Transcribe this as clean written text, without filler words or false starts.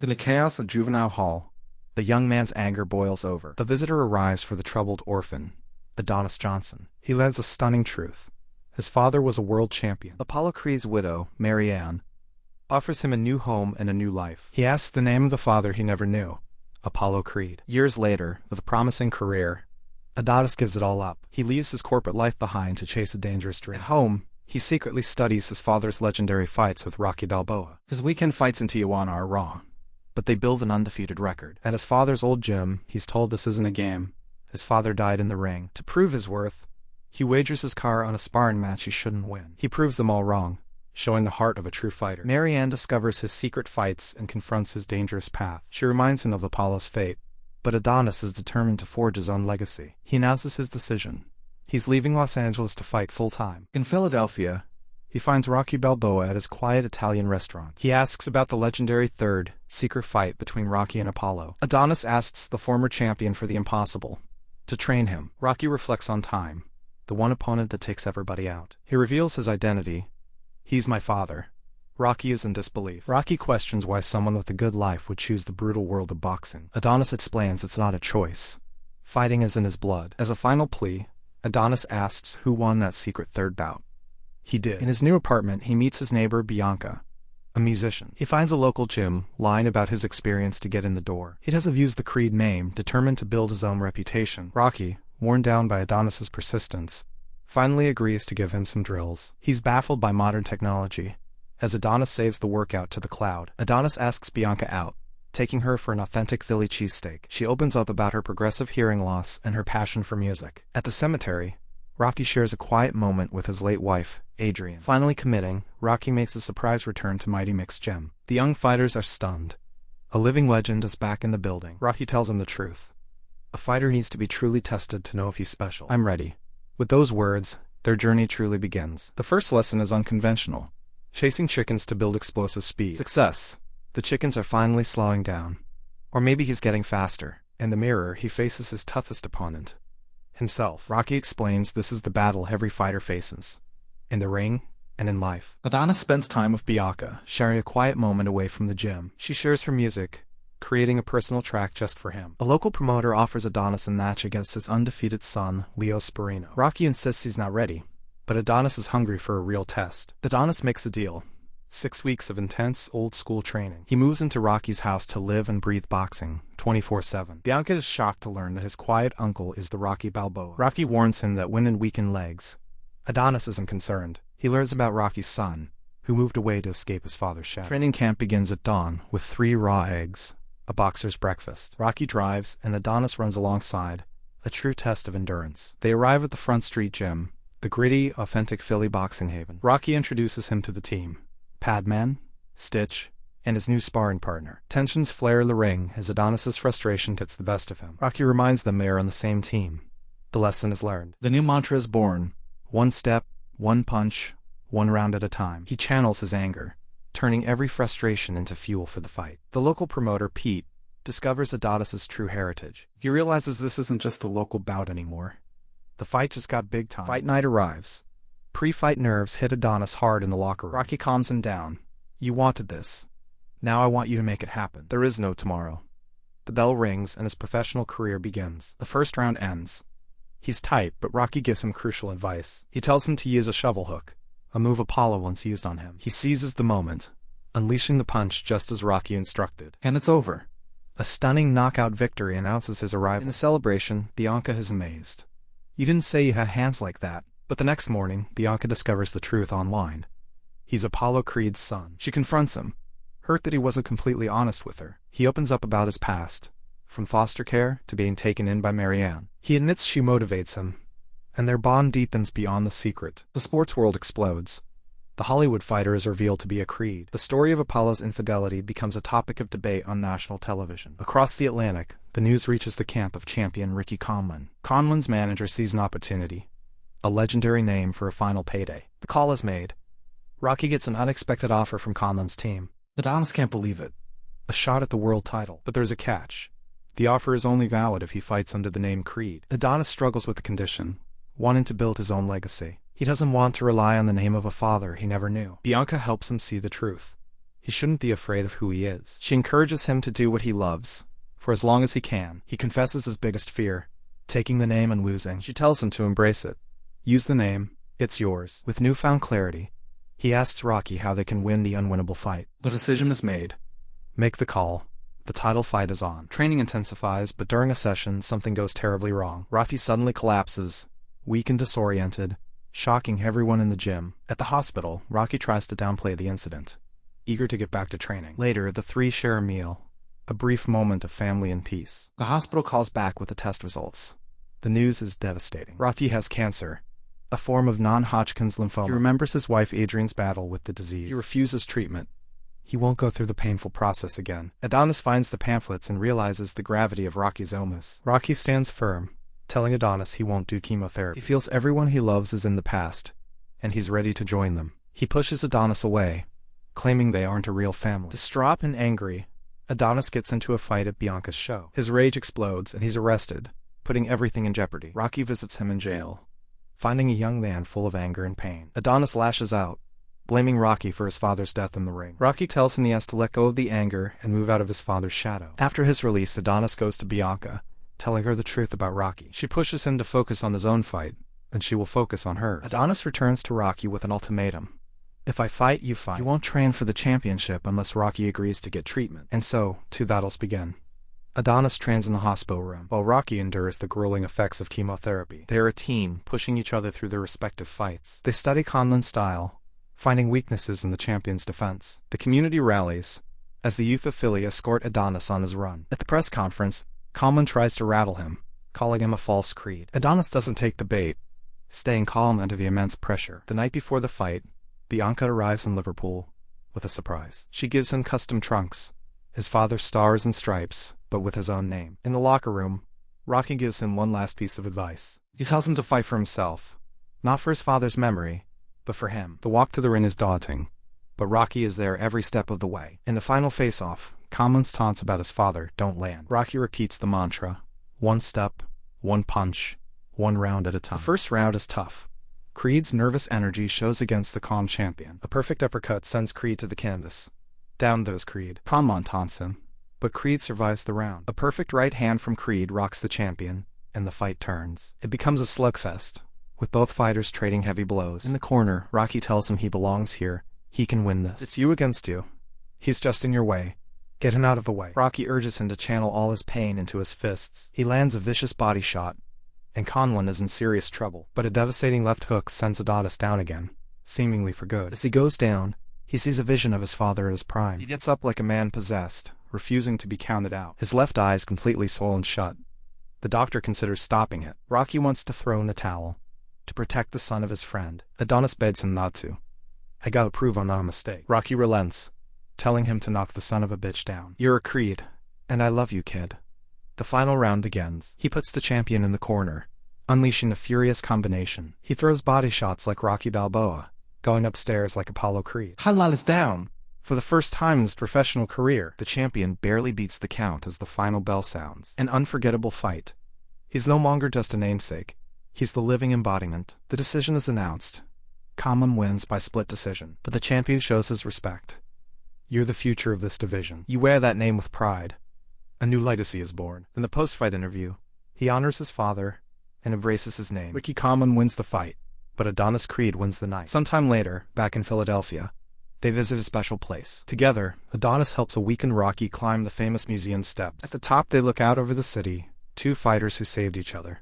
In the chaos of Juvenile Hall, the young man's anger boils over. The visitor arrives for the troubled orphan, Adonis Johnson. He learns a stunning truth. His father was a world champion. Apollo Creed's widow, Mary Ann, offers him a new home and a new life. He asks the name of the father he never knew, Apollo Creed. Years later, with a promising career, Adonis gives it all up. He leaves his corporate life behind to chase a dangerous dream. At home, he secretly studies his father's legendary fights with Rocky Balboa. His weekend fights in Tijuana are raw, but they build an undefeated record. At his father's old gym, he's told this isn't a game. His father died in the ring. To prove his worth, he wagers his car on a sparring match he shouldn't win. He proves them all wrong, showing the heart of a true fighter. Mary Ann discovers his secret fights and confronts his dangerous path. She reminds him of Apollo's fate, but Adonis is determined to forge his own legacy. He announces his decision. He's leaving Los Angeles to fight full-time. In Philadelphia, he finds Rocky Balboa at his quiet Italian restaurant. He asks about the legendary third, secret fight between Rocky and Apollo. Adonis asks the former champion for the impossible to train him. Rocky reflects on time, the one opponent that takes everybody out. He reveals his identity. He's my father. Rocky is in disbelief. Rocky questions why someone with a good life would choose the brutal world of boxing. Adonis explains it's not a choice. Fighting is in his blood. As a final plea, Adonis asks who won that secret third bout. He did. In his new apartment, he meets his neighbor, Bianca, a musician. He finds a local gym, lying about his experience to get in the door. He doesn't use the Creed name, determined to build his own reputation. Rocky, worn down by Adonis's persistence, finally agrees to give him some drills. He's baffled by modern technology, as Adonis saves the workout to the cloud. Adonis asks Bianca out, taking her for an authentic Philly cheesesteak. She opens up about her progressive hearing loss and her passion for music. At the cemetery, Rocky shares a quiet moment with his late wife, Adrian. Finally committing, Rocky makes a surprise return to Mighty Mix Gym. The young fighters are stunned. A living legend is back in the building. Rocky tells him the truth. A fighter needs to be truly tested to know if he's special. I'm ready. With those words, their journey truly begins. The first lesson is unconventional. Chasing chickens to build explosive speed. Success. The chickens are finally slowing down. Or maybe he's getting faster. In the mirror, he faces his toughest opponent, himself. Rocky explains this is the battle every fighter faces, in the ring and in life. Adonis spends time with Bianca, sharing a quiet moment away from the gym. She shares her music, creating a personal track just for him. A local promoter offers Adonis a match against his undefeated son, Leo Sparino. Rocky insists he's not ready, but Adonis is hungry for a real test. Adonis makes a deal. 6 weeks of intense, old-school training. He moves into Rocky's house to live and breathe boxing, 24/7. Bianca is shocked to learn that his quiet uncle is the Rocky Balboa. Rocky warns him that when in weakened legs, Adonis isn't concerned. He learns about Rocky's son, who moved away to escape his father's shadow. Training camp begins at dawn, with 3 raw eggs, a boxer's breakfast. Rocky drives, and Adonis runs alongside, a true test of endurance. They arrive at the Front Street Gym, the gritty, authentic Philly boxing haven. Rocky introduces him to the team. Padman, Stitch, and his new sparring partner. Tensions flare in the ring as Adonis's frustration gets the best of him. Rocky reminds them they are on the same team. The lesson is learned. The new mantra is born. 1 step, 1 punch, 1 round at a time. He channels his anger, turning every frustration into fuel for the fight. The local promoter, Pete, discovers Adonis's true heritage. He realizes this isn't just a local bout anymore. The fight just got big time. Fight night arrives. Pre-fight nerves hit Adonis hard in the locker room. Rocky calms him down. You wanted this. Now I want you to make it happen. There is no tomorrow. The bell rings and his professional career begins. The first round ends. He's tight, but Rocky gives him crucial advice. He tells him to use a shovel hook, a move Apollo once used on him. He seizes the moment, unleashing the punch just as Rocky instructed. And it's over. A stunning knockout victory announces his arrival. In the celebration, Bianca is amazed. You didn't say you had hands like that. But the next morning, Bianca discovers the truth online. He's Apollo Creed's son. She confronts him, hurt that he wasn't completely honest with her. He opens up about his past, from foster care to being taken in by Mary Ann. He admits she motivates him, and their bond deepens beyond the secret. The sports world explodes. The Hollywood fighter is revealed to be a Creed. The story of Apollo's infidelity becomes a topic of debate on national television. Across the Atlantic, the news reaches the camp of champion Ricky Conlan. Conlan's manager sees an opportunity, a legendary name for a final payday. The call is made. Rocky gets an unexpected offer from Conlan's team. Adonis can't believe it. A shot at the world title. But there's a catch. The offer is only valid if he fights under the name Creed. Adonis struggles with the condition, wanting to build his own legacy. He doesn't want to rely on the name of a father he never knew. Bianca helps him see the truth. He shouldn't be afraid of who he is. She encourages him to do what he loves, for as long as he can. He confesses his biggest fear, taking the name and losing. She tells him to embrace it. Use the name, it's yours. With newfound clarity, he asks Rocky how they can win the unwinnable fight. The decision is made. Make the call. The title fight is on. Training intensifies, but during a session, something goes terribly wrong. Rocky suddenly collapses, weak and disoriented, shocking everyone in the gym. At the hospital, Rocky tries to downplay the incident, eager to get back to training. Later, the three share a meal, a brief moment of family and peace. The hospital calls back with the test results. The news is devastating. Rocky has cancer, a form of non-Hodgkin's lymphoma. He remembers his wife Adrian's battle with the disease. He refuses treatment. He won't go through the painful process again. Adonis finds the pamphlets and realizes the gravity of Rocky's illness. Rocky stands firm, telling Adonis he won't do chemotherapy. He feels everyone he loves is in the past, and he's ready to join them. He pushes Adonis away, claiming they aren't a real family. Distraught and angry, Adonis gets into a fight at Bianca's show. His rage explodes and he's arrested, putting everything in jeopardy. Rocky visits him in jail, finding a young man full of anger and pain. Adonis lashes out, blaming Rocky for his father's death in the ring. Rocky tells him he has to let go of the anger and move out of his father's shadow. After his release, Adonis goes to Bianca, telling her the truth about Rocky. She pushes him to focus on his own fight, and she will focus on hers. Adonis returns to Rocky with an ultimatum. If I fight, you fight. You won't train for the championship unless Rocky agrees to get treatment. And so, two battles begin. Adonis trains in the hospital room, while Rocky endures the grueling effects of chemotherapy. They are a team, pushing each other through their respective fights. They study Conlan's style, finding weaknesses in the champion's defense. The community rallies, as the youth of Philly escort Adonis on his run. At the press conference, Conlan tries to rattle him, calling him a false creed. Adonis doesn't take the bait, staying calm under the immense pressure. The night before the fight, Bianca arrives in Liverpool with a surprise. She gives him custom trunks, his father's stars and stripes, but with his own name. In the locker room, Rocky gives him one last piece of advice. He tells him to fight for himself, not for his father's memory, but for him. The walk to the ring is daunting, but Rocky is there every step of the way. In the final face-off, Conlan's taunts about his father don't land. Rocky repeats the mantra, one step, one punch, one round at a time. The first round is tough. Creed's nervous energy shows against the calm champion. A perfect uppercut sends Creed to the canvas. Down goes Creed. Conlan taunts him, but Creed survives the round. A perfect right hand from Creed rocks the champion, and the fight turns. It becomes a slugfest, with both fighters trading heavy blows. In the corner, Rocky tells him he belongs here. He can win this. It's you against you. He's just in your way. Get him out of the way. Rocky urges him to channel all his pain into his fists. He lands a vicious body shot, and Conlan is in serious trouble. But a devastating left hook sends Adonis down again, seemingly for good. As he goes down, he sees a vision of his father at his prime. He gets up like a man possessed, refusing to be counted out. His left eye is completely swollen shut. The doctor considers stopping it. Rocky wants to throw in the towel, to protect the son of his friend. Adonis begs him not to. I gotta prove I'm not a mistake. Rocky relents, telling him to knock the son of a bitch down. You're a Creed, and I love you, kid. The final round begins. He puts the champion in the corner, unleashing a furious combination. He throws body shots like Rocky Balboa, going upstairs like Apollo Creed. Conlan is down. For the first time in his professional career, the champion barely beats the count as the final bell sounds. An unforgettable fight. He's no longer just a namesake. He's the living embodiment. The decision is announced. Conlan wins by split decision, but the champion shows his respect. You're the future of this division. You wear that name with pride. A new legacy is born. In the post-fight interview, he honors his father and embraces his name. Ricky Conlan wins the fight, but Adonis Creed wins the night. Sometime later, back in Philadelphia, they visit a special place. Together, Adonis helps a weakened Rocky climb the famous museum steps. At the top, they look out over the city, two fighters who saved each other.